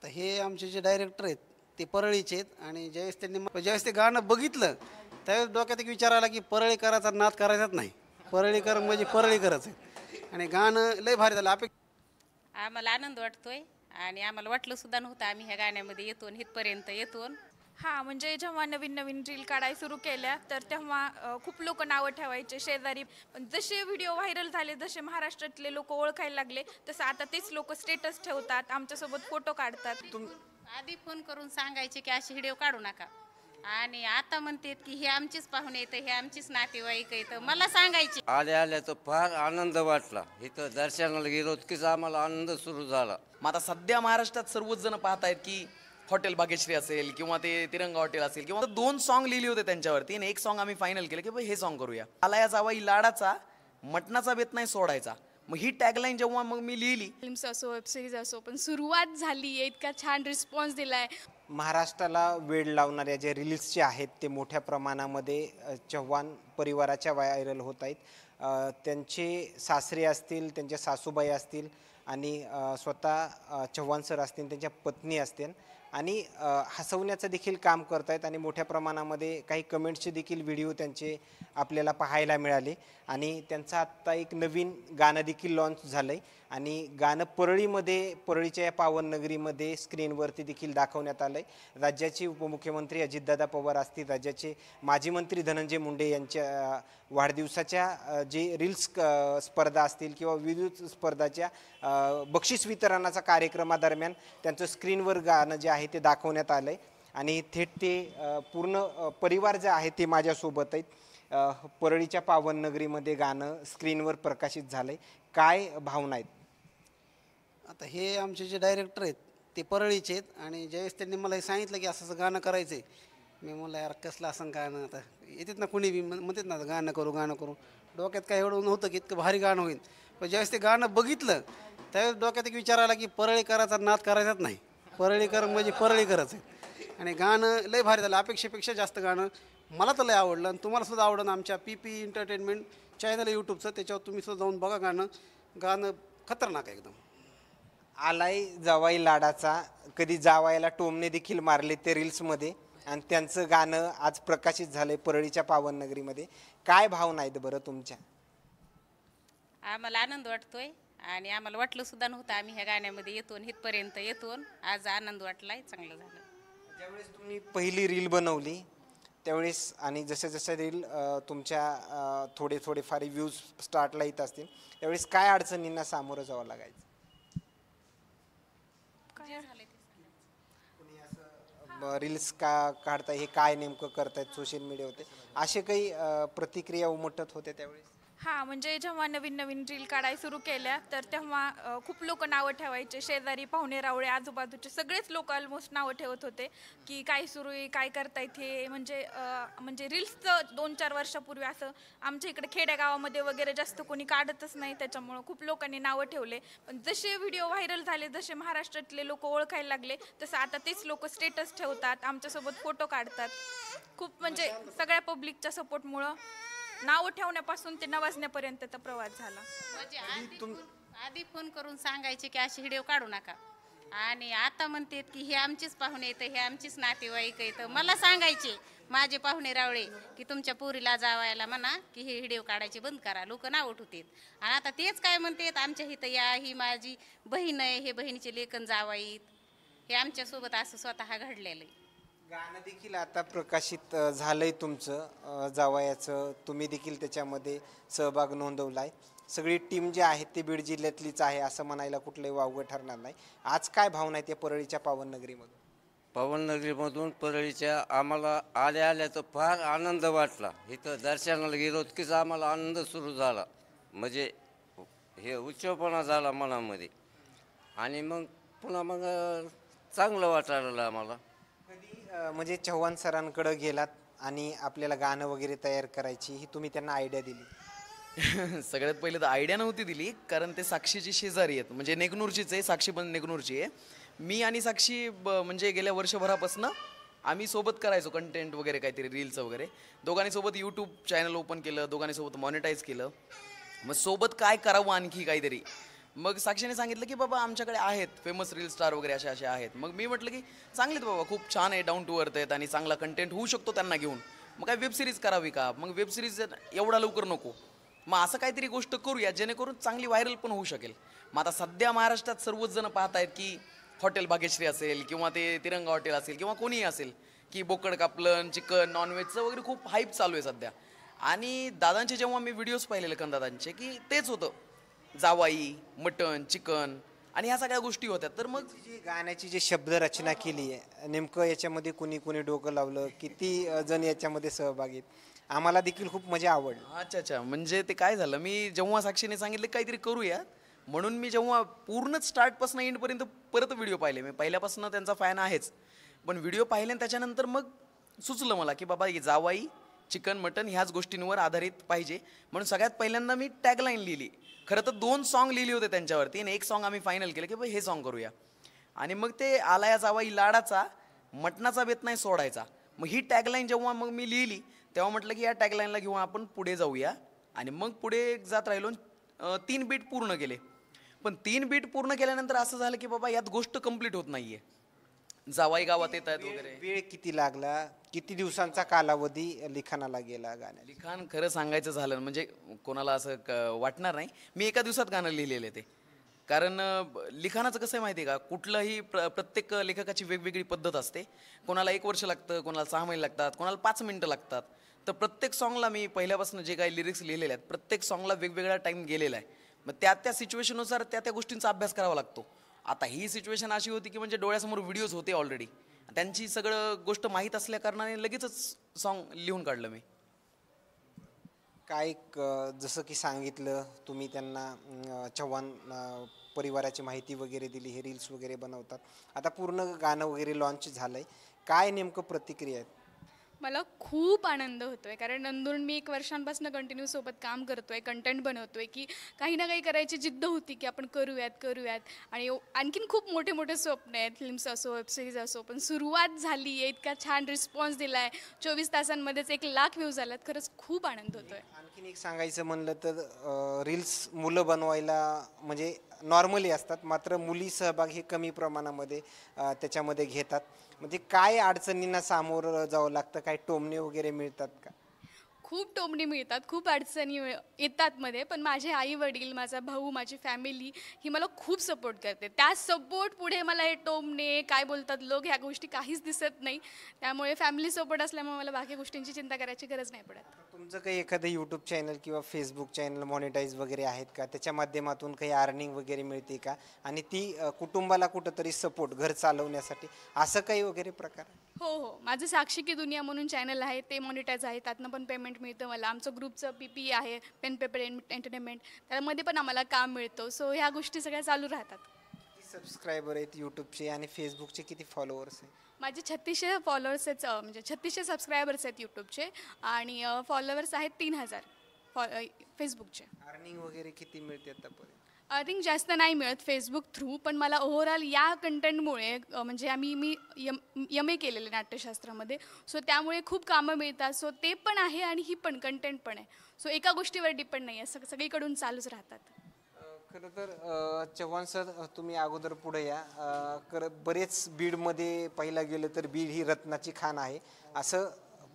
आता हे आमचे जे डायरेक्टर आहेत ते परळीचे आहेत आणि ज्यावेळेस ते गाणं बघितलं त्यावेळेस डोक्यात एक विचार आला की परळीकराचा नाद करायचाच नाही. परळीकर म्हणजे परळीकरच आहे आणि गाणं लय भारी झालं. आम्हाला आनंद वाटतोय आणि आम्हाला वाटलं सुद्धा नव्हतं आम्ही ह्या गाण्यामध्ये येतो इथपर्यंत येतो. हां, म्हणजे जेव्हा नवीन रील काढायला सुरू केल्या तर तेव्हा खूप लोक नावं ठेवायचे शेजारी. पण जसे व्हिडिओ व्हायरल झाले, जसे महाराष्ट्रातले लोक ओळखायला लागले, तसं आता तेच लोक स्टेटस ठेवतात, आमच्यासोबत फोटो काढतात. आधी फोन करून सांगायचे की असे व्हिडिओ काढू नका आणि आता म्हणतात की हे आमचीच पाहुणे येतं, हे आमचीच नातेवाईक येतं. मला सांगायचे आल्या तर फार आनंद वाटला. इथं दर्शनाला गेलो की आम्हाला आनंद सुरू झाला. मग आता सध्या महाराष्ट्रात सर्वच जण पाहत आहेत की हॉटेल भाग्यश्री असेल किंवा ते तिरंगा हॉटेल असेल किंवा 2 सॉन्ग लिहिले होते त्यांच्यावरती आणि एक सॉन्ग आम्ही फायनल केलं की बाई हे सॉन्ग करूया. आला या जावाई लाडाचा, मटणाचा बेत नाही सोडायचा. मग ही टॅगलाईन जेव्हा मग मी लिहिली, फिल्म्स असो, वेबसिरीज असो, पण सुरुवात झाली आहे, इतका छान रिस्पॉन्स दिलाय. महाराष्ट्राला वेड लावणाऱ्या जे रील्सचे आहेत ते मोठ्या प्रमाणामध्ये चव्हाण परिवाराच्या व्हायरल होत आहेत. त्यांचे सासरे असतील, त्यांच्या सासूबाई असतील आणि स्वतः चव्हाण सर असतील, त्यांच्या पत्नी असतील आणि हसवण्याचं देखील काम करत आहेत आणि मोठ्या प्रमाणामध्ये काही कमेंट्सचे देखील व्हिडिओ त्यांचे आपल्याला पाहायला मिळाले. आणि त्यांचं आत्ता एक नवीन गाणं देखील लॉन्च झालं आहे आणि गाणं परळीच्या या पावननगरीमध्ये स्क्रीनवरती देखील दाखवण्यात आलं आहे. राज्याचे उपमुख्यमंत्री अजितदादा पवार असतील, राज्याचे माजी मंत्री धनंजय मुंडे यांच्या वाढदिवसाच्या जे रील्स स्पर्धा असतील किंवा विविध स्पर्धाच्या बक्षीस वितरणाचा कार्यक्रमादरम्यान त्यांचं स्क्रीनवर गाणं जे आहे ते दाखवण्यात आलं आहे आणि थेट ते पूर्ण परिवार जे आहे ते माझ्यासोबत आहेत. परळीच्या पावननगरीमध्ये गाणं स्क्रीनवर प्रकाशित झालं आहे. काय भावना आहेत? आता हे आमचे जे डायरेक्टर आहेत ते परळीचे आहेत आणि ज्यावेळेस त्यांनी मला हे सांगितलं की असं गाणं करायचं आहे, मी म्हणलं यार कसलं असं गाणं. आता येतात ना कुणी बी म्हणतात ना गाणं करू. डोक्यात काय एवढं नव्हतं की इतकं भारी गाणं होईल. पण ज्यावेळेस ते गाणं बघितलं त्यावेळेस डोक्यात एक विचार आला की परळीकराचा नाद करायचाच नाही. परळीकर म्हणजे परळीकरच आहे आणि गाणं लय भारी झालं. अपेक्षेपेक्षा जास्त गाणं मला तर लय आवडलं आणि तुम्हाला सुद्धा आवडलं. आमच्या PP एंटरटेनमेंट चॅनल यूट्यूबचं, त्याच्यावर तुम्ही सुद्धा जाऊन बघा. गाणं खतरनाक आहे एकदम. आलाय जावाई लाडाचा, कधी जावायला टोमणे देखील मारले ते रील्समध्ये आणि त्यांचं गाणं आज प्रकाशित झालंय परळीच्या पावननगरीमध्ये. काय भावना आहेत बरं तुमच्या? आम्हाला आनंद वाटतोय आणि आम्हाला वाटलं सुद्धा नव्हतं आम्ही ह्या गाण्यामध्ये येतो इथपर्यंत येतो. आज आनंद वाटलाय, चांगलं झालं. ज्यावेळेस तुम्ही पहिली रील बनवली त्यावेळेस आणि जसं रील तुमच्या थोडेफार व्ह्यूज स्टार्टला येत असतील त्यावेळेस काय अडचणींना सामोरं जावं लागायचं? कुणी असं रील्स काढताय, हे काय नेमकं करतायत सोशल मीडियावरती, असे काही प्रतिक्रिया उमटत होत्या त्यावेळेस? हां, म्हणजे जेव्हा नवीन रील काढायला सुरू केल्या तर तेव्हा खूप लोक नावं ठेवायचे. शेजारी, पाहुणे रावळे, आजूबाजूचे सगळेच लोक ऑलमोस्ट नावं ठेवत होते की काय सुरू आहे, काय करतायत हे. म्हणजे रील्सचं 2-4 वर्षापूर्वी असं आमच्या इकडे खेडेगावामध्ये वगैरे जास्त कोणी काढतच नाही, त्याच्यामुळं खूप लोकांनी नावं ठेवले. पण जसे व्हिडिओ व्हायरल झाले, जसे महाराष्ट्रातले लोक ओळखायला लागले, तसं आता तेच लोक स्टेटस ठेवतात, आमच्यासोबत फोटो काढतात. खूप म्हणजे सगळ्या पब्लिकच्या सपोर्टमुळं नाव ठेवण्यापासून ते नवाजण्यापर्यंतचा प्रवास झाला. म्हणजे आधी फोन करून सांगायचे की असे व्हिडिओ काढू नका आणि आता म्हणतात की हे आमचीच पाहुणे येतं, हे आमचीच नातेवाईक येतं. मला सांगायचे माझे पाहुणे रावळे की तुमच्या पोरीला जावायला म्हणा की हे व्हिडिओ काढायचे बंद करा, लोक नाव उठवतात. आणि आता तेच काय म्हणतात, आमच्या इथं या, ही माझी बहीण आहे, हे बहिणीचे लेकन जावाईत, हे आमच्यासोबत असं स्वतः घडलेलं आहे. गाणं देखील आता प्रकाशित झालंय तुमचं जावयाचं, तुम्ही देखील त्याच्यामध्ये सहभाग नोंदवलाय. सगळी टीम जी आहे ती बीड जिल्ह्यातलीच आहे असं म्हणायला कुठलंही वावगं ठरणार नाही. आज काय भावना आहे त्या परळीच्या पावननगरीमधून? पावननगरीमधून परळीच्या आम्हाला आल्या तर फार आनंद वाटला. इथं दर्शनाला गेलो की आम्हाला आनंद सुरू झाला. म्हणजे हे उत्सवपणा झाला मनामध्ये आणि मग पुन्हा चांगलं वाटायला लागलं आम्हाला. म्हणजे चव्हाण सरांकडे गेलात आणि आपल्याला गाणं वगैरे तयार करायची, ही तुम्ही त्यांना आयडिया दिली? सगळ्यात पहिले तर आयडिया नव्हती दिली, कारण ते साक्षीची शेजारी आहेत, म्हणजे नेकनूरचीच आहे. साक्षी पण नेकनूरची आहे. मी आणि साक्षी म्हणजे गेल्या वर्षभरापासून आम्ही सोबत करायचो कंटेंट वगैरे, काहीतरी रील्स वगैरे. दोघांनी सोबत यूट्यूब चॅनल ओपन केलं, दोघांनी सोबत मॉनिटाईज केलं. मग सोबत काय करावं आणखी काहीतरी, मग साक्षीने सांगितलं की बाबा आमच्याकडे आहेत फेमस रील स्टार वगैरे असे असे आहेत. मग मी म्हटलं की चांगलेत बाबा, खूप छान आहे, डाऊन टू अर्थ आहेत आणि चांगला कंटेंट होऊ शकतो त्यांना घेऊन. मग काय वेब सिरीज करावी का? मग वेब सिरीज एवढा लवकर नको, मग असं काहीतरी गोष्ट करूया जेणेकरून चांगली व्हायरल पण होऊ शकेल. मग आता सध्या महाराष्ट्रात सर्वच जण पाहत आहेत की हॉटेल भाग्यश्री असेल किंवा ते तिरंगा हॉटेल असेल किंवा कोणीही असेल की बोकड कापलन, चिकन, नॉनव्हेजचं वगैरे खूप हाईप चालू आहे सध्या. आणि दादांचे जेव्हा मी व्हिडिओज पाहिले लखनदादांचे की तेच होतं, जावाई, मटन, चिकन आणि ह्या सगळ्या गोष्टी होत्या. तर मग जी गाण्याची जी शब्द रचना केली आहे, नेमकं याच्यामध्ये कुणी कुणी डोकं लावलं, किती जण याच्यामध्ये सहभागी आहेत, आम्हाला देखील खूप मजा आवडली. अच्छा, म्हणजे ते काय झालं, मी जेव्हा साक्षीने सांगितलं काहीतरी करूया म्हणून मी जेव्हा पूर्णच स्टार्टपासून एंडपर्यंत परत व्हिडिओ पाहिले, मी पहिल्यापासून त्यांचा फॅन आहेच, पण व्हिडिओ पाहिले आणि त्याच्यानंतर मग सुचलं मला की बाबा जावाई, चिकन, मटन ह्याच गोष्टींवर आधारित पाहिजे. म्हणून सगळ्यात पहिल्यांदा मी टॅगलाईन लिहिली. खरं तर 2 सॉन्ग लिहिले होते त्यांच्यावरती आणि 1 सॉन्ग आम्ही फायनल केलं की बाबा हे सॉन्ग करूया. आणि मग ते आलाया जावाई लाडाचा, मटणाचा बेत नाही सोडायचा. मग ही टॅगलाईन जेव्हा मग मी लिहिली तेव्हा म्हटलं की या टॅगलाईनला घेऊन आपण पुढे जाऊया. आणि मग पुढे जात राहिलो. 3 बीट पूर्ण केले. पण 3 बीट पूर्ण केल्यानंतर असं झालं की बाबा यात गोष्ट कंप्लीट होत नाहीये, जावाई गावात येत आहेत वगैरे. वेळ किती लागला, किती दिवसांचा कालावधी लिखाणाला गेला गाण्याला? लिखाण खरं सांगायचं झालं म्हणजे कोणाला असं वाटणार नाही, मी एका दिवसात गाणं लिहिलेलं आहे ते. कारण लिखाणाचं कसं आहे माहिती आहे का, कुठलंही प्रत्येक लेखकाची वेगवेगळी पद्धत असते. कोणाला 1 वर्ष लागतं, कोणाला 6 महिने लागतात, कोणाला 5 मिनटं लागतात. तर प्रत्येक सॉन्गला मी पहिल्यापासून जे काही लिरिक्स लिहिलेले आहेत प्रत्येक सॉन्गला वेगवेगळा टाईम गेलेला आहे. मग त्या सिच्युएशननुसार त्या गोष्टींचा अभ्यास करावा लागतो. आता ही सिच्युएशन अशी होती की म्हणजे डोळ्यासमोर व्हिडिओज होते ऑलरेडी, त्यांची सगळं गोष्ट माहीत असल्या कारणाने लगेचच सॉन्ग लिहून काढलं मी. काय जसं की सांगितलं तुम्ही त्यांना चव्हाण परिवाराची माहिती वगैरे दिली, हे रील्स वगैरे बनवतात, आता पूर्ण गाणं वगैरे लॉन्च झालं आहे, काय नेमकं प्रतिक्रिया आहेत? मला खूप आनंद होतो आहे, कारण नंदुरून मी 1 वर्षांपासून कंटिन्यू सोबत काम करतो आहे, कंटेंट बनवतो आहे, की काही ना काही करायची जिद्द होती की आपण करूयात. आणि आणखीन खूप मोठे मोठे स्वप्न आहेत, फिल्म्स असो, वेबसिरीज असो, पण सुरुवात झाली आहे, इतका छान रिस्पॉन्स दिला आहे, 24 तासांमध्येच 1 लाख व्ह्यूज आल्यात. खरंच खूप आनंद होतो आहे. आणखीन एक सांगायचं म्हणलं तर रील्स मुलं बनवायला म्हणजे नॉर्मली असतात, मात्र मुली सहभाग हे कमी प्रमाणामध्ये त्याच्यामध्ये घेतात. म्हणजे काय अडचणींना सामोरं जावं लागतं, काय टोमणे वगैरे मिळतात का? खूप टोमणे मिळतात, खूप अडचणी येतात मध्ये, पण माझे आई वडील, माझा भाऊ, माझी फॅमिली ही मला खूप सपोर्ट करते. त्या सपोर्ट पुढे मला हे टोमणे काय बोलतात लोक ह्या गोष्टी काहीच दिसत नाही. त्यामुळे फॅमिली सपोर्ट असल्यामुळे मला बाकी गोष्टींची चिंता करायची गरज नाही पडत. तुमचं काही एखादं यूट्यूब चॅनल किंवा फेसबुक चॅनल मॉनिटाईज वगैरे आहेत का? त्याच्या माध्यमातून काही अर्निंग वगैरे मिळते का? आणि ती कुटुंबाला कुठंतरी सपोर्ट, घर चालवण्यासाठी असं काही वगैरे प्रकार? हो, माझं साक्षी की दुनिया म्हणून चॅनल आहे, ते मॉनिटाईज आहे, त्यातनं पण पेमेंट मिळतं मला. आमचं ग्रुपचं PP आहे, पेन पेपर एंटरटेनमेंट, त्यामध्ये पण आम्हाला काम मिळतं. सो ह्या गोष्टी सगळ्या चालू राहतात. किती सबस्क्रायबर आहेत यूट्यूबचे आणि फेसबुकचे किती फॉलोअर्स आहेत? माझे 3600 फॉलोअर्स आहेत, म्हणजे 3600 सबस्क्रायबर्स आहेत यूट्यूबचे आणि फॉलोअर्स आहेत 3000 फेसबुकचे. अर्निंग वगैरे किती मिळते आतापर्यंत? अर्निंग जास्त नाही मिळत फेसबुक थ्रू, पण मला ओव्हरऑल या कंटेंटमुळे म्हणजे मी MA केलेलं नाट्यशास्त्रामध्ये, सो त्यामुळे खूप कामं मिळतात. सो ते पण आहे आणि ही पण कंटेंट पण आहे. सो एका गोष्टीवर डिपेंड नाही आहे, सगळीकडून चालूच राहतात. खरं तर चव्हाण सर, तुम्ही अगोदर पुढे या. बरेच बीडमध्ये पाहिलं गेलं तर बीड ही रत्नाची खाण आहे असं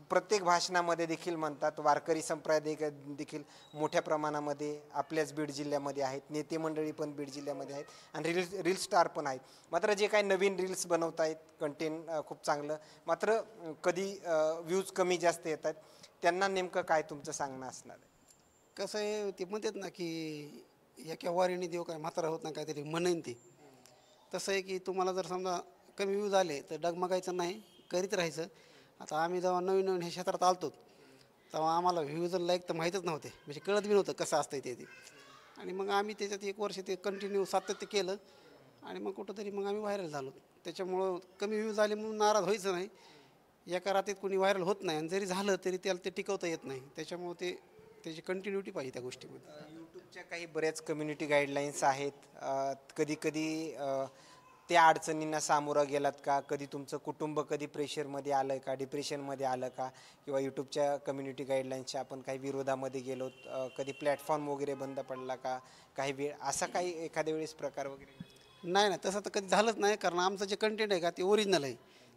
प्रत्येक भाषणामध्ये देखील म्हणतात. वारकरी संप्रदाय देखील मोठ्या प्रमाणामध्ये आपल्याच बीड जिल्ह्यामध्ये आहेत, नेते मंडळी पण बीड जिल्ह्यामध्ये आहेत आणि रील स्टार पण आहेत. मात्र जे काही नवीन रील्स बनवत आहेत, कंटेंट खूप चांगलं, मात्र कधी व्ह्यूज कमी जास्त येतात, त्यांना नेमकं काय तुमचं सांगणं असणार आहे? कसं आहे, ते म्हणतात ना की एका वारीने देव काय म्हातारा होत ना, काहीतरी म्हणेन ते तसं आहे की तुम्हाला जर समजा कमी व्ह्यूज आले तर डगमगायचं नाही, करीत राहायचं. आता आम्ही जेव्हा नवीन ह्या क्षेत्रात आलतो तेव्हा आम्हाला व्ह्यूज लाईक तर माहीतच नव्हते, म्हणजे कळत बी नव्हतं कसं असतं ते. आणि मग आम्ही त्याच्यात 1 वर्ष ते कंटिन्यू सातत्य केलं आणि मग कुठंतरी मग आम्ही व्हायरल झालो. त्याच्यामुळं कमी व्ह्यूज आले म्हणून नाराज व्हायचं नाही. एका रात्रीत कोणी व्हायरल होत नाही आणि जरी झालं तरी त्याला ते टिकवता येत नाही. त्याच्यामुळं त्याची कंटिन्युटी पाहिजे त्या गोष्टीमध्ये. यूट्यूबच्या काही बऱ्याच कम्युनिटी गाईडलाईन्स आहेत. कधी कधी त्या अडचणींना सामोरं गेलात का? कधी तुमचं कुटुंब कधी प्रेशरमध्ये आलं का, डिप्रेशनमध्ये आलं का? किंवा यूट्यूबच्या कम्युनिटी गाईडलाईन्सच्या आपण काही विरोधामध्ये गेलो, कधी प्लॅटफॉर्म वगैरे बंद पडला का? काही वेळ असा काही एखाद्या वेळेस प्रकार वगैरे? नाही नाही, तसं तर कधी झालंच नाही, कारण आमचं जे कंटेंट आहे का ते ओरिजिनल आहे.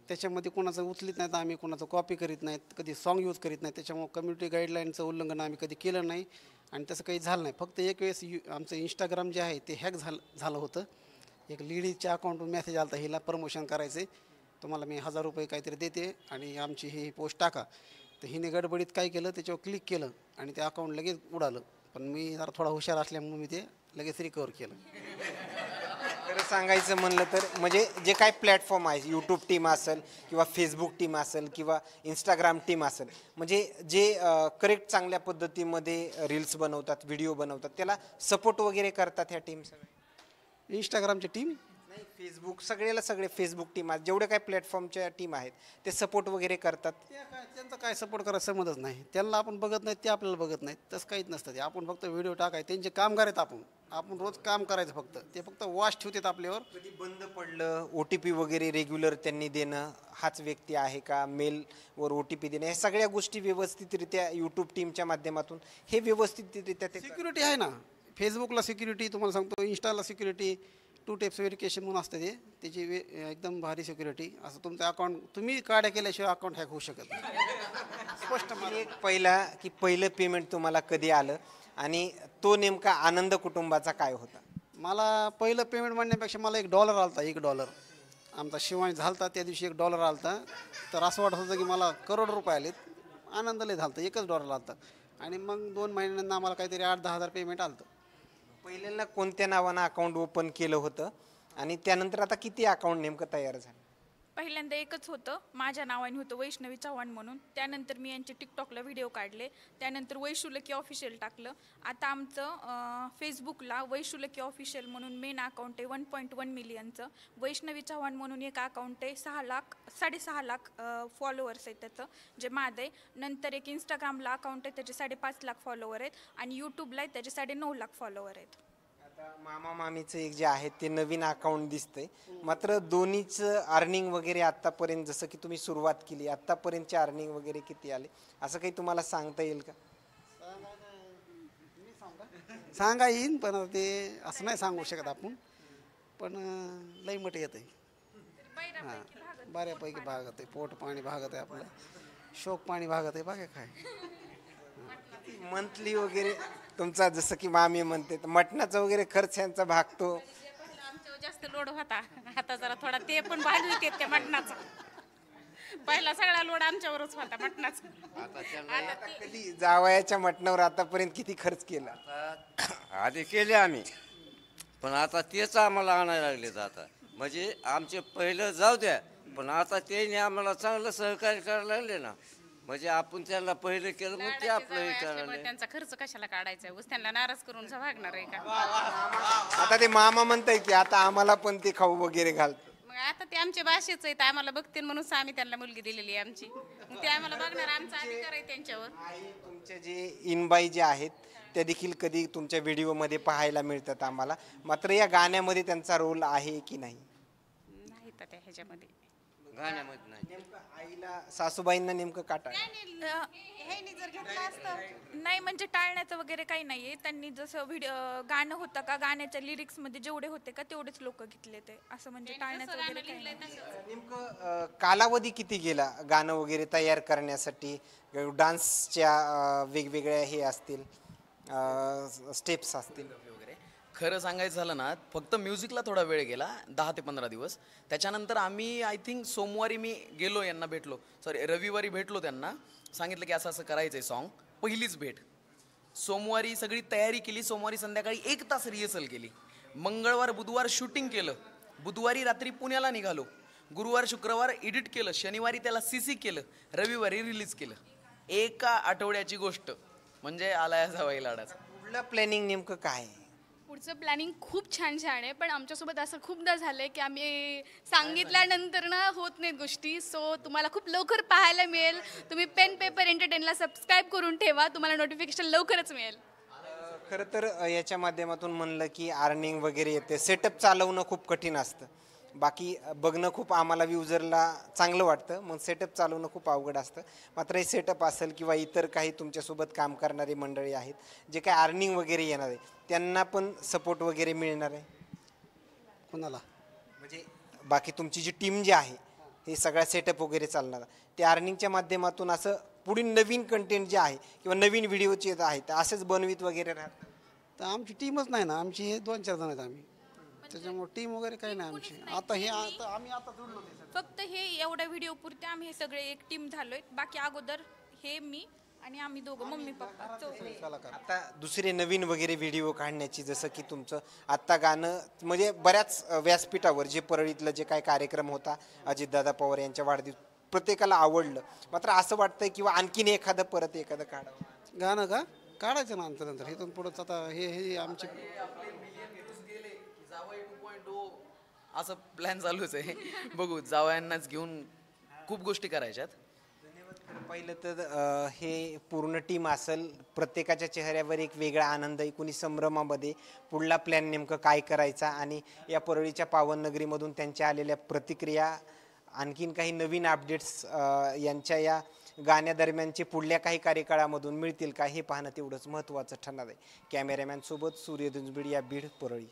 त्याच्यामध्ये कोणाचं उचलीत नाहीत आम्ही, कोणाचं कॉपी करीत नाहीत, कधी सॉन्ग यूज करीत नाही. त्याच्यामुळे कम्युनिटी गाईडलाईनचं उल्लंघन आम्ही कधी केलं नाही आणि तसं काही झालं नाही. फक्त एक वेळेस आमचं इंस्टाग्राम जे आहे ते हॅक झालं होतं. एक लेडीजच्या अकाउंटवर मेसेज आला होता, हिला प्रमोशन करायचं आहे, तुम्हाला मी 1000 रुपये काहीतरी देते आणि आमची ही पोस्ट टाका. तर हिने गडबडीत काय केलं, त्याच्यावर क्लिक केलं आणि ते अकाउंट लगेच उडालं. पण मी जरा थोडा हुशार असल्यामुळे मी ते लगेच रिकवर केलं. खरं सांगायचं म्हणलं तर म्हणजे जे काही प्लॅटफॉर्म आहे, यूट्यूब टीम असेल किंवा फेसबुक टीम असेल किंवा इंस्टाग्राम टीम असेल, म्हणजे जे करेक्ट चांगल्या पद्धतीमध्ये रील्स बनवतात, व्हिडिओ बनवतात, त्याला सपोर्ट वगैरे करतात ह्या टीम सगळ्या? इंस्टाग्रामची टीम नाही, फेसबुक सगळे फेसबुक टीम आहेत, जेवढे काही प्लॅटफॉर्मच्या टीम आहेत ते सपोर्ट वगैरे करतात. त्यांचं काय सपोर्ट करायचं समजत नाही. त्यांना आपण बघत नाही, ते आपल्याला बघत नाहीत, तसं काहीच नसतं. ते आपण फक्त व्हिडिओ टाकाय, त्यांचे कामगार आहेत. आपण रोज काम करायचं फक्त, ते फक्त वॉच ठेवतात आपल्यावर. कधी बंद पडलं, OTP वगैरे रेग्युलर त्यांनी देणं, हाच व्यक्ती आहे का, मेलवर OTP देणं, ह्या सगळ्या गोष्टी व्यवस्थितरित्या यूट्यूब टीमच्या माध्यमातून हे व्यवस्थितरित्या ते सिक्युरिटी आहे ना, फेसबुकला सिक्युरिटी, तुम्हाला सांगतो इंस्टाला सिक्युरिटी, 2 स्टेप्स व्हेरिफिकेशन म्हणून असतं ते, त्याची एकदम भारी सिक्युरिटी. असं तुमचं अकाउंट तुम्ही काढ्या केल्याशिवाय अकाउंट हॅक होऊ शकत नाही. स्पष्ट मला एक पहिलं पेमेंट तुम्हाला कधी आलं आणि तो नेमका आनंद कुटुंबाचा काय होता? मला पहिलं पेमेंट म्हणण्यापेक्षा मला $1 आलता. $1 आमचा शिवानी झालता त्या दिवशी, $1 आलता. तर असं वाटत होतं की मला करोड रुपये आलेत. आनंद लय झालता. $1 आलता आणि मग 2 महिन्यांना आम्हाला काहीतरी 8-10 हजार पेमेंट आलतं. पहिल्यांदा कोणत्या नावानं अकाउंट ओपन केलं होतं आणि त्यानंतर आता किती अकाउंट नेमकं तयार झालं? पहिल्यांदा एकच होतं, माझ्या नावाने होतं वैष्णवी चव्हाण म्हणून. त्यानंतर मी यांचे टिकटॉकला व्हिडिओ काढले, त्यानंतर वैशुलकी ऑफिशियल टाकलं. आता आमचं फेसबुकला वैशुलकी ऑफिशियल म्हणून मेन अकाउंट आहे 1.1 मिलियनचं. वैष्णवी चव्हाण म्हणून एक अकाउंट आहे 6.5 लाख फॉलोअर्स आहेत त्याचं, जे माझं आहे. नंतर एक इंस्टाग्रामला अकाउंट आहे, त्याचे 5.5 लाख फॉलोअर आहेत आणि यूट्यूबला आहे त्याचे 9.5 लाख फॉलोअर आहेत. आता मामा मामीचं एक जे आहे ते नवीन अकाउंट दिसतंय, मात्र दोन्हीचं अर्निंग वगैरे आत्तापर्यंत, जसं की तुम्ही सुरुवात केली, आत्तापर्यंतचे अर्निंग वगैरे किती आले असं काही तुम्हाला सांगता येईल का? सांगा येईन, पण आता ते असं नाही सांगू शकत आपण. पण लई मोठे येत आहे. हां, बऱ्यापैकी भागत आहे. पोट पाणी भागत आहे आपलं, शोक पाणी भागत आहे. बाकी काय मंथली वगैरे तुमचा, जसं की मामी म्हणते, तर मटणाचा वगैरे खर्च यांचा भागतो? आमच्यावर जास्त लोड होता, आता जरा थोडा ते पण भाजू त्या मटणाचा. पहिला सगळा लोड आमच्यावरच होता मटणाचा. आता कधी जावयाच्या मटणावर आतापर्यंत किती खर्च केला? आधी केले आम्ही, पण आता तेच आम्हाला आणायला लागलेत. आता म्हणजे आमचे पहिलं जाऊ द्या, पण आता त्याने आम्हाला चांगलं सहकार्य करायला लागले ना. म्हणजे आपण त्यांना पहिलं केलं, मग ते आपलं हे करायला. त्यांचा खर्च कशाला काढायचा आहे? त्यांना नाराज करून भागणार आहे का? आता ते मामा म्हणताय की आता आम्हाला पण ते खाऊ वगैरे घालत. मग आता ते आमच्या भाषेच आहेत, आम्हाला बघतील म्हणून आम्ही त्यांना मुलगी दिलेली आहे आमची. मग ते आम्हाला बघणार, आमचा अधिकार आहे त्यांच्यावर. तुमचे जे इनबाई जे आहेत त्या देखील कधी तुमच्या व्हिडिओमध्ये पाहायला मिळतात आम्हाला, मात्र या गाण्यामध्ये त्यांचा रोल आहे की नाही? नाही तर त्या ह्याच्यामध्ये गाण्यामध्ये नाही. नेमकं आईला, सासूबाईंना नेमकं काटा जर घेतलं असतं. नाही म्हणजे टाळण्याचं वगैरे काही नाहीये. त्यांनी जसं गाणं होतं का, गाण्याच्या लिरिक्समध्ये जेवढे होते का तेवढेच लोक घेतले ते, असं म्हणजे टाळण्याचं वगैरे काही नाही. नेमकं कालावधी किती गेला गाणं वगैरे तयार करण्यासाठी? डान्सच्या वेगवेगळ्या हे असतील, स्टेप्स असतील वगैरे. खरं सांगायचं झालं ना, फक्त म्युझिकला थोडा वेळ गेला, 10 ते 15 दिवस. त्याच्यानंतर आम्ही आय थिंक सोमवारी मी गेलो, यांना भेटलो, रविवारी भेटलो, त्यांना सांगितलं की असं असं करायचं आहे सॉन्ग. पहिलीच भेट. सोमवारी सगळी तयारी केली, सोमवारी संध्याकाळी 1 तास रिहर्सल केली, मंगळवार बुधवार शूटिंग केलं, बुधवारी रात्री पुण्याला निघालो, गुरुवार शुक्रवार एडिट केलं, शनिवारी त्याला CC केलं, रविवारी रिलीज केलं. एका आठवड्याची गोष्ट. म्हणजे आलाय जावई लाडाचा. पुढलं प्लॅनिंग नेमकं काय आहे? पुढचं प्लॅनिंग खूप छान छान आहे, पण आमच्यासोबत असं खूपदा झालं आहे की आम्ही सांगितल्यानंतर ना होत नाहीत गोष्टी. सो तुम्हाला खूप लवकर पाहायला मिळेल. तुम्ही पेन पेपर एंटरटेनला सबस्क्राईब करून ठेवा, तुम्हाला नोटिफिकेशन लवकरच मिळेल. खरं तर याच्या माध्यमातून म्हणलं की अर्निंग वगैरे येते, सेटअप चालवणं खूप कठीण असतं बाकी बघणं खूप आम्हाला व्ह्युजरला चांगलं वाटतं, मग सेटअप चालवणं खूप अवघड असतं. मात्र हे सेटअप असेल किंवा इतर काही तुमच्यासोबत काम करणारी मंडळी आहेत जे काय अर्निंग वगैरे येणार आहे त्यांना पण सपोर्ट वगैरे मिळणार आहे. कोणाला? म्हणजे बाकी तुमची जी टीम जी आहे हे सगळा सेटअप वगैरे चालणार ते अर्निंगच्या माध्यमातून असं पुढील नवीन कंटेंट जे आहे किंवा नवीन व्हिडिओचे येत आहेत असेच बनवीत वगैरे राहतात. तर आमची टीमच नाही ना, आमची हे 2-4 जण आहेत आम्ही, त्याच्यामुळे टीम वगैरे काही नाही आमची. आता हे आम्ही आता जोडलो ते फक्त हे एवढ्या व्हिडिओ पुरते आम्ही हे सगळे एक टीम झालोय. बाकी अगोदर हे मी आणि आम्ही दोघं मम्मी पप्पा चौघे. कलाकार. आता दुसरे नवीन वगैरे व्हिडिओ काढण्याची जसं की तुमचं आत्ता गाणं म्हणजे बऱ्याच व्यासपीठावर जे परळीतलं जे काय कार्यक्रम होता अजितदादा पवार यांच्या वाढदिवस प्रत्येकाला आवडलं. मात्र असं वाटतंय किंवा आणखीन एखादं परत एखादं काढावं. गाणं का काढायचं ना नंतर इथून पुढंच आता हे आमचे जावई 2.0 असं प्लॅन चालूच आहे. बघू, जावयांनाच घेऊन खूप गोष्टी करायच्यात. पहिलं तर हे पूर्ण टीम असेल, प्रत्येकाच्या चेहऱ्यावर एक वेगळा आनंद आहे, कुणी संभ्रमामध्ये पुढला प्लॅन नेमकं काय करायचा आणि या परळीच्या पावननगरीमधून त्यांच्या आलेल्या प्रतिक्रिया, आणखीन काही नवीन अपडेट्स यांच्या या गाण्यादरम्यानचे पुढल्या काही कार्यकाळामधून मिळतील का हे पाहणं तेवढंच महत्त्वाचं ठरणार आहे. कॅमेरामॅनसोबत सूर्य दुंजबिड या बीड परळी.